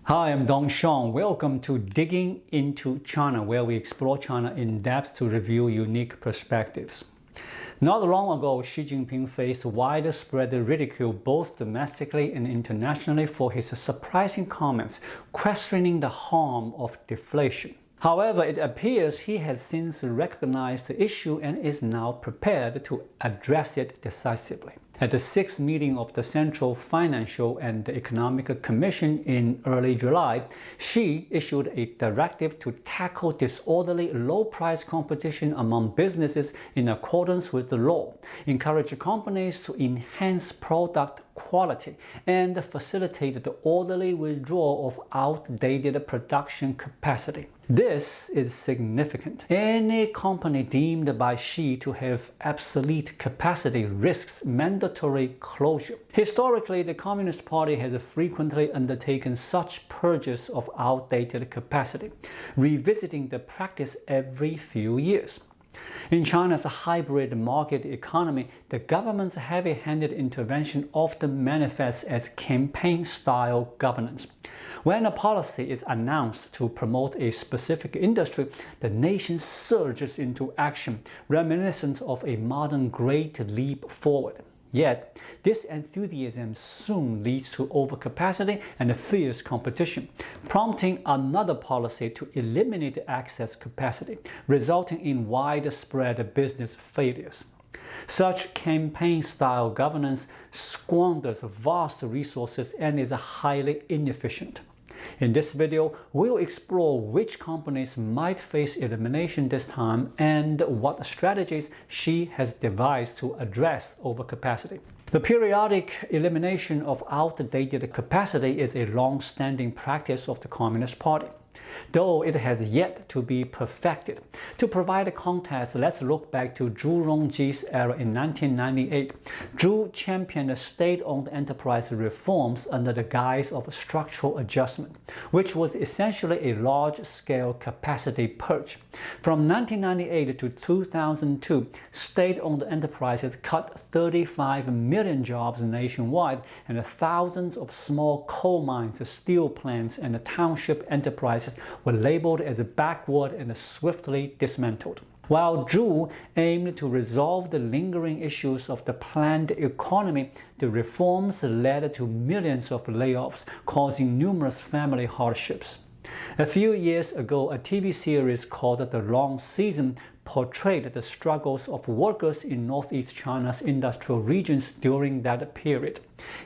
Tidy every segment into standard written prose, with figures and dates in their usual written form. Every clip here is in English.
Hi, I'm Dong Sean. Welcome to Digging into China, where we explore China in depth to review unique perspectives. Not long ago, Xi Jinping faced widespread ridicule both domestically and internationally for his surprising comments questioning the harm of deflation. However, it appears he has since recognized the issue and is now prepared to address it decisively. At the 6th meeting of the Central Financial and Economic Commission in early July, Xi issued a directive to tackle disorderly low-price competition among businesses in accordance with the law, encourage companies to enhance product quality, and facilitate the orderly withdrawal of outdated production capacity. This is significant. Any company deemed by Xi to have obsolete capacity risks mandatory closure. Historically, the Communist Party has frequently undertaken such purges of outdated capacity, revisiting the practice every few years. In China's hybrid market economy, the government's heavy-handed intervention often manifests as campaign-style governance. When a policy is announced to promote a specific industry, the nation surges into action, reminiscent of a modern great leap forward. Yet, this enthusiasm soon leads to overcapacity and fierce competition, prompting another policy to eliminate excess capacity, resulting in widespread business failures. Such campaign-style governance squanders vast resources and is highly inefficient. In this video, we'll explore which companies might face elimination this time and what strategies Xi has devised to address overcapacity. The periodic elimination of outdated capacity is a long-standing practice of the Communist Party, though it has yet to be perfected. To provide a context, let's look back to Zhu Rongji's era in 1998. Zhu championed state-owned enterprise reforms under the guise of structural adjustment, which was essentially a large-scale capacity purge. From 1998 to 2002, state-owned enterprises cut 35 million jobs nationwide, and thousands of small coal mines, steel plants, and township enterprises were labeled as backward and swiftly dismantled. While Zhu aimed to resolve the lingering issues of the planned economy, the reforms led to millions of layoffs, causing numerous family hardships. A few years ago, a TV series called The Long Season portrayed the struggles of workers in northeast China's industrial regions during that period.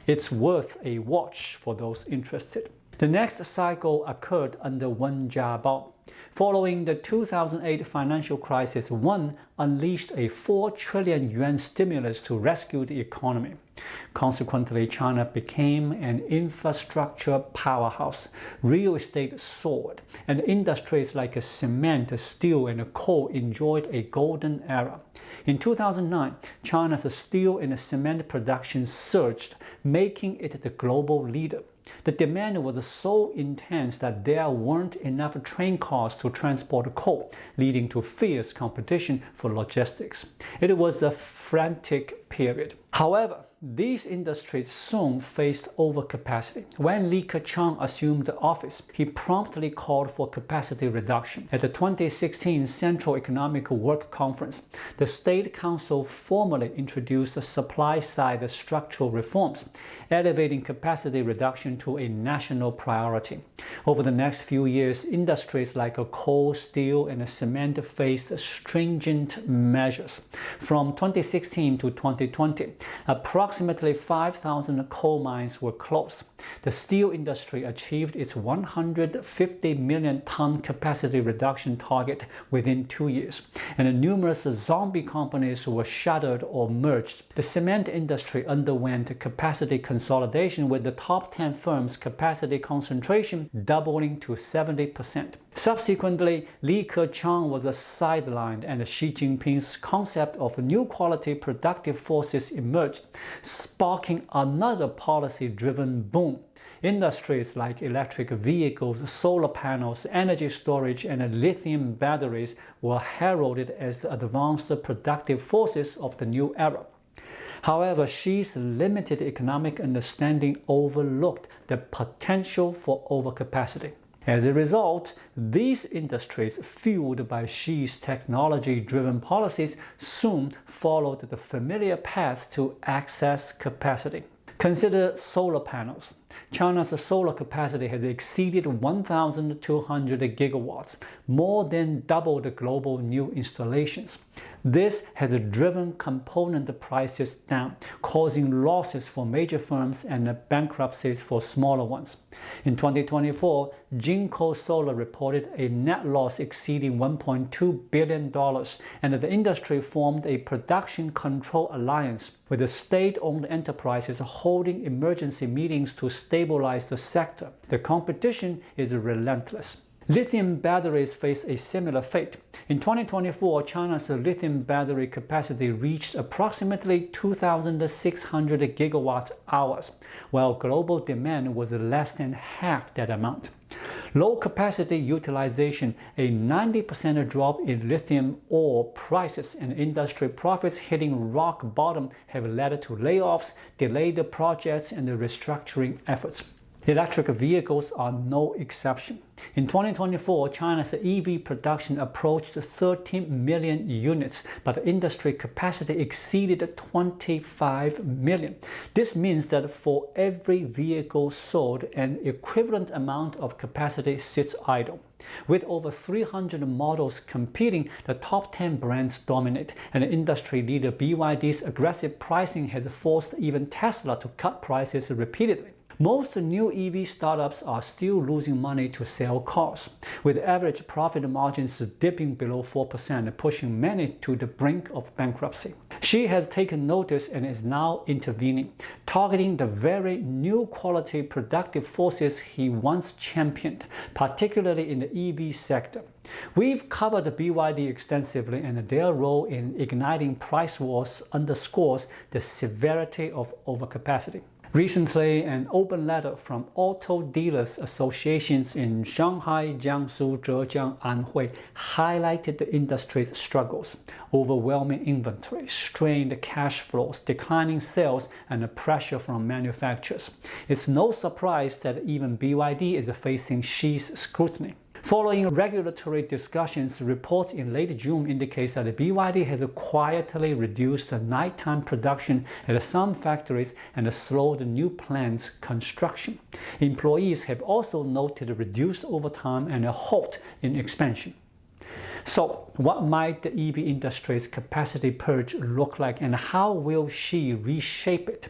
It's worth a watch for those interested. The next cycle occurred under Wen Jiabao. Following the 2008 financial crisis, Wen unleashed a 4 trillion yuan stimulus to rescue the economy. Consequently, China became an infrastructure powerhouse. Real estate soared, and industries like cement, steel, and coal enjoyed a golden era. In 2009, China's steel and cement production surged, making it the global leader. The demand was so intense that there weren't enough train cars to transport coal, leading to fierce competition for logistics. It was a frantic period. However, these industries soon faced overcapacity. When Li Keqiang assumed office, he promptly called for capacity reduction. At the 2016 Central Economic Work Conference, the State Council formally introduced supply-side structural reforms, elevating capacity reduction to a national priority. Over the next few years, industries like coal, steel, and cement faced stringent measures. From 2016 to 2020, approximately 5,000 coal mines were closed. The steel industry achieved its 150 million ton capacity reduction target within 2 years, and numerous zombie companies were shuttered or merged. The cement industry underwent capacity consolidation, with the top 10 firms' capacity concentration doubling to 70%. Subsequently, Li Keqiang was sidelined, and Xi Jinping's concept of new quality productive forces emerged, sparking another policy-driven boom. Industries like electric vehicles, solar panels, energy storage, and lithium batteries were heralded as the advanced productive forces of the new era. However, Xi's limited economic understanding overlooked the potential for overcapacity. As a result, these industries, fueled by Xi's technology-driven policies, soon followed the familiar path to excess capacity. Consider solar panels. China's solar capacity has exceeded 1,200 gigawatts, more than double the global new installations. This has driven component prices down, causing losses for major firms and bankruptcies for smaller ones. In 2024, Jinko Solar reported a net loss exceeding $1.2 billion, and the industry formed a production control alliance with the state-owned enterprises holding emergency meetings to stabilize the sector. The competition is relentless. Lithium batteries face a similar fate. In 2024, China's lithium battery capacity reached approximately 2,600 gigawatt hours, while global demand was less than half that amount. Low capacity utilization, a 90% drop in lithium ore prices, and industry profits hitting rock bottom have led to layoffs, delayed projects, and restructuring efforts. Electric vehicles are no exception. In 2024, China's EV production approached 13 million units, but industry capacity exceeded 25 million. This means that for every vehicle sold, an equivalent amount of capacity sits idle. With over 300 models competing, the top 10 brands dominate, and industry leader BYD's aggressive pricing has forced even Tesla to cut prices repeatedly. Most new EV startups are still losing money to sell cars, with average profit margins dipping below 4%, pushing many to the brink of bankruptcy. Xi has taken notice and is now intervening, targeting the very new quality productive forces he once championed, particularly in the EV sector. We've covered BYD extensively, and their role in igniting price wars underscores the severity of overcapacity. Recently, an open letter from auto dealers associations in Shanghai, Jiangsu, Zhejiang, Anhui highlighted the industry's struggles: overwhelming inventory, strained cash flows, declining sales, and the pressure from manufacturers. It's no surprise that even BYD is facing Xi's scrutiny. Following regulatory discussions, reports in late June indicate that BYD has quietly reduced nighttime production at some factories and slowed new plants' construction. Employees have also noted reduced overtime and a halt in expansion. So, what might the EV industry's capacity purge look like, and how will Xi reshape it?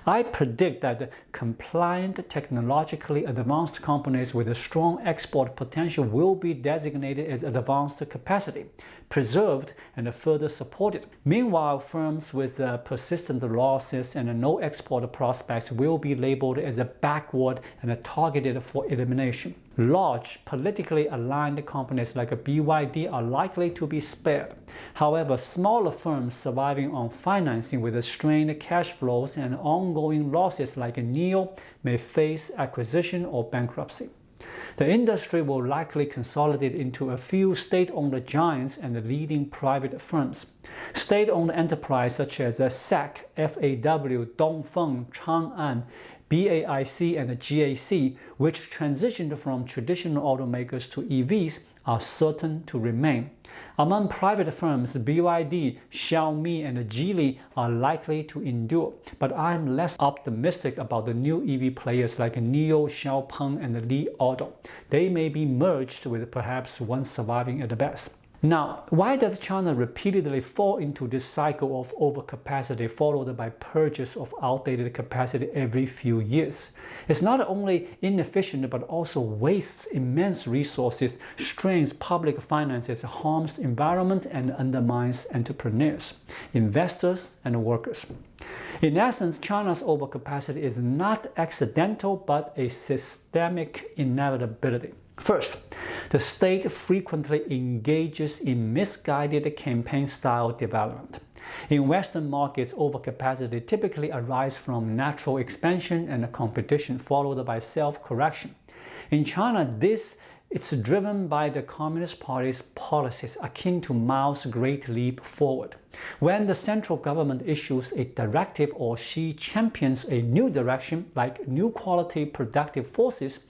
I predict that compliant, technologically advanced companies with a strong export potential will be designated as advanced capacity, preserved, and further supported. Meanwhile, firms with persistent losses and no export prospects will be labeled as backward and targeted for elimination. Large, politically aligned companies like BYD are likely to be spared. However, smaller firms surviving on financing with strained cash flows and ongoing losses like NIO may face acquisition or bankruptcy. The industry will likely consolidate into a few state-owned giants and leading private firms. State-owned enterprises such as SAC, FAW, Dongfeng, Chang'an, BAIC, and GAC, which transitioned from traditional automakers to EVs, are certain to remain. Among private firms, BYD, Xiaomi, and Geely are likely to endure, but I'm less optimistic about the new EV players like NIO, Xiaopeng, and Li Auto. They may be merged, with perhaps one surviving at the best. Now, why does China repeatedly fall into this cycle of overcapacity followed by purges of outdated capacity every few years? It's not only inefficient but also wastes immense resources, strains public finances, harms the environment, and undermines entrepreneurs, investors, and workers. In essence, China's overcapacity is not accidental but a systemic inevitability. First, the state frequently engages in misguided campaign-style development. In Western markets, overcapacity typically arises from natural expansion and competition followed by self-correction. In China, this It's driven by the Communist Party's policies akin to Mao's Great Leap Forward. When the central government issues a directive or Xi champions a new direction like new quality productive forces,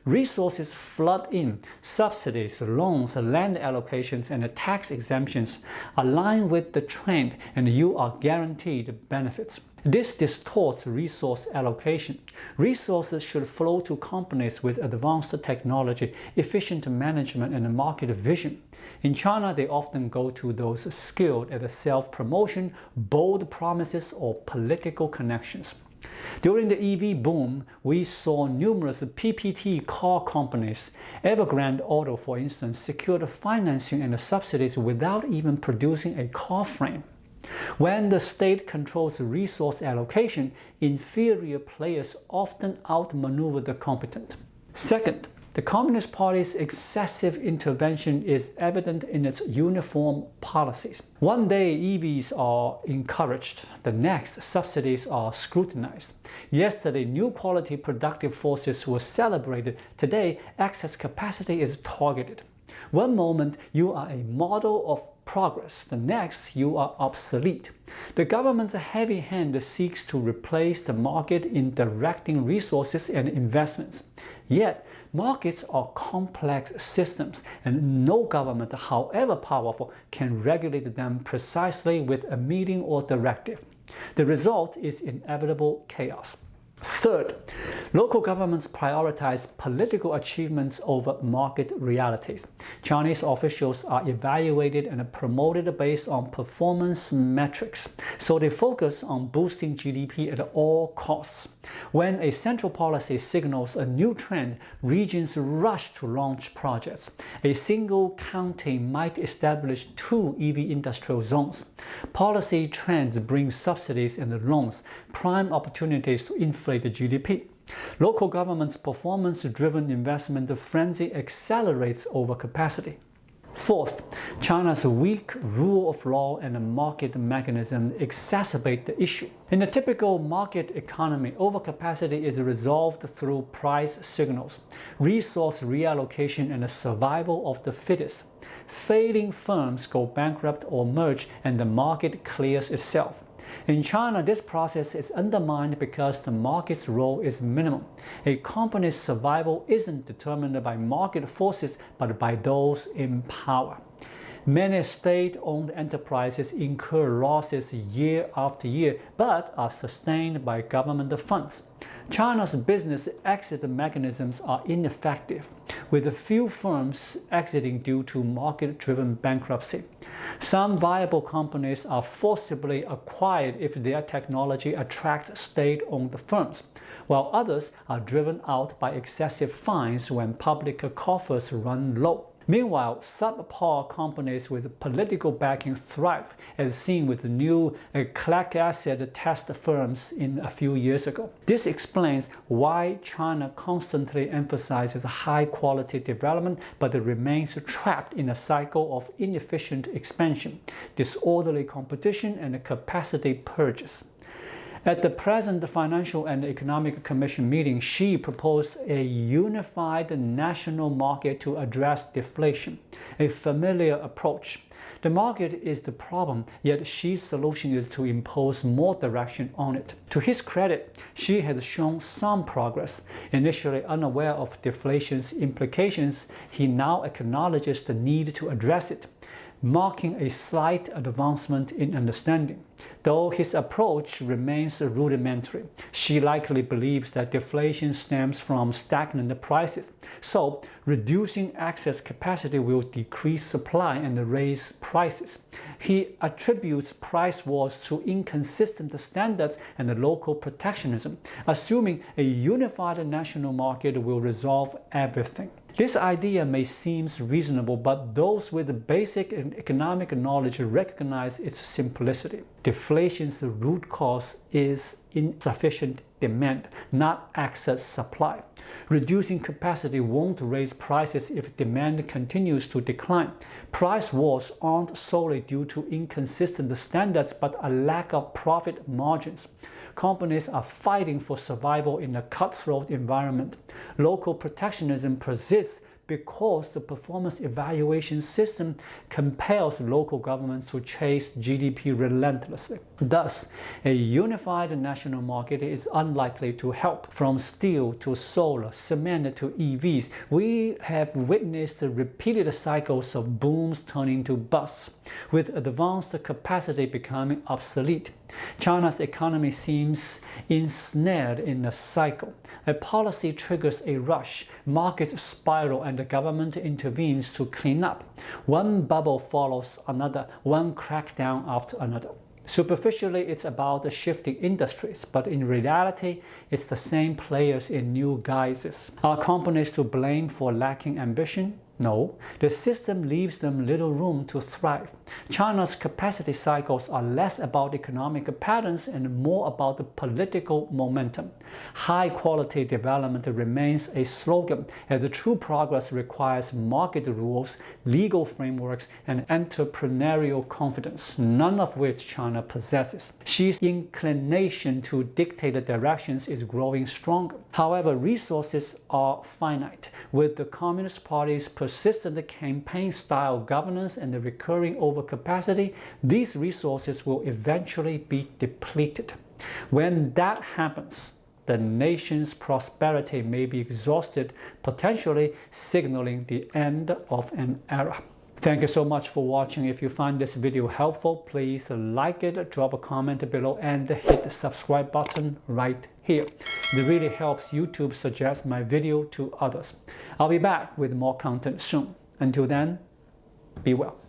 resources flood in. Subsidies, loans, land allocations, and tax exemptions align with the trend, and you are guaranteed benefits. This distorts resource allocation. Resources should flow to companies with advanced technology, efficient management, and market vision. In China, they often go to those skilled at self-promotion, bold promises, or political connections. During the EV boom, we saw numerous PPT car companies. Evergrande Auto, for instance, secured financing and subsidies without even producing a car frame. When the state controls resource allocation, inferior players often outmaneuver the competent. Second, the Communist Party's excessive intervention is evident in its uniform policies. One day EVs are encouraged, the next subsidies are scrutinized. Yesterday, new quality productive forces were celebrated. Today, excess capacity is targeted. One moment you are a model of progress, the next you are obsolete. The government's heavy hand seeks to replace the market in directing resources and investments. Yet, markets are complex systems, and no government, however powerful, can regulate them precisely with a meeting or directive. The result is inevitable chaos. Third, local governments prioritize political achievements over market realities. Chinese officials are evaluated and promoted based on performance metrics, so they focus on boosting GDP at all costs. When a central policy signals a new trend, regions rush to launch projects. A single county might establish 2 EV industrial zones. Policy trends bring subsidies and loans, prime opportunities to inflate the GDP. Local government's performance-driven investment frenzy accelerates overcapacity. Fourth, China's weak rule of law and market mechanism exacerbate the issue. In a typical market economy, overcapacity is resolved through price signals, resource reallocation, and the survival of the fittest. Failing firms go bankrupt or merge, and the market clears itself. In China, this process is undermined because the market's role is minimum. A company's survival isn't determined by market forces, but by those in power. Many state-owned enterprises incur losses year after year, but are sustained by government funds. China's business exit mechanisms are ineffective, with a few firms exiting due to market-driven bankruptcy. Some viable companies are forcibly acquired if their technology attracts state-owned firms, while others are driven out by excessive fines when public coffers run low. Meanwhile, subpar companies with political backing thrive, as seen with the new clack acid test firms in a few years ago. This explains why China constantly emphasizes high-quality development but remains trapped in a cycle of inefficient expansion, disorderly competition, and capacity purges. At the present Financial and Economic Commission meeting, Xi proposed a unified national market to address deflation, a familiar approach. The market is the problem, yet Xi's solution is to impose more direction on it. To his credit, Xi has shown some progress. Initially unaware of deflation's implications, he now acknowledges the need to address it, marking a slight advancement in understanding. Though his approach remains rudimentary, Xi likely believes that deflation stems from stagnant prices, so reducing excess capacity will decrease supply and raise prices. He attributes price wars to inconsistent standards and local protectionism, assuming a unified national market will resolve everything. This idea may seem reasonable, but those with basic economic knowledge recognize its simplicity. Deflation's root cause is insufficient demand, not excess supply. Reducing capacity won't raise prices if demand continues to decline. Price wars aren't solely due to inconsistent standards, but a lack of profit margins. Companies are fighting for survival in a cutthroat environment. Local protectionism persists because the performance evaluation system compels local governments to chase GDP relentlessly. Thus, a unified national market is unlikely to help. From steel to solar, cement to EVs, we have witnessed repeated cycles of booms turning to busts, with advanced capacity becoming obsolete. China's economy seems ensnared in a cycle. A policy triggers a rush, markets spiral, and the government intervenes to clean up. One bubble follows another, one crackdown after another. Superficially, it's about the shifting industries, but in reality, it's the same players in new guises. Are companies to blame for lacking ambition? No, the system leaves them little room to thrive. China's capacity cycles are less about economic patterns and more about the political momentum. High-quality development remains a slogan, as the true progress requires market rules, legal frameworks, and entrepreneurial confidence, none of which China possesses. Xi's inclination to dictate the directions is growing stronger. However, resources are finite. With the Communist Party's persistent campaign-style governance and the recurring overcapacity, these resources will eventually be depleted. When that happens, the nation's prosperity may be exhausted, potentially signaling the end of an era. Thank you so much for watching. If you find this video helpful, please like it, drop a comment below, and hit the subscribe button right here. It really helps YouTube suggest my video to others. I'll be back with more content soon. Until then, be well.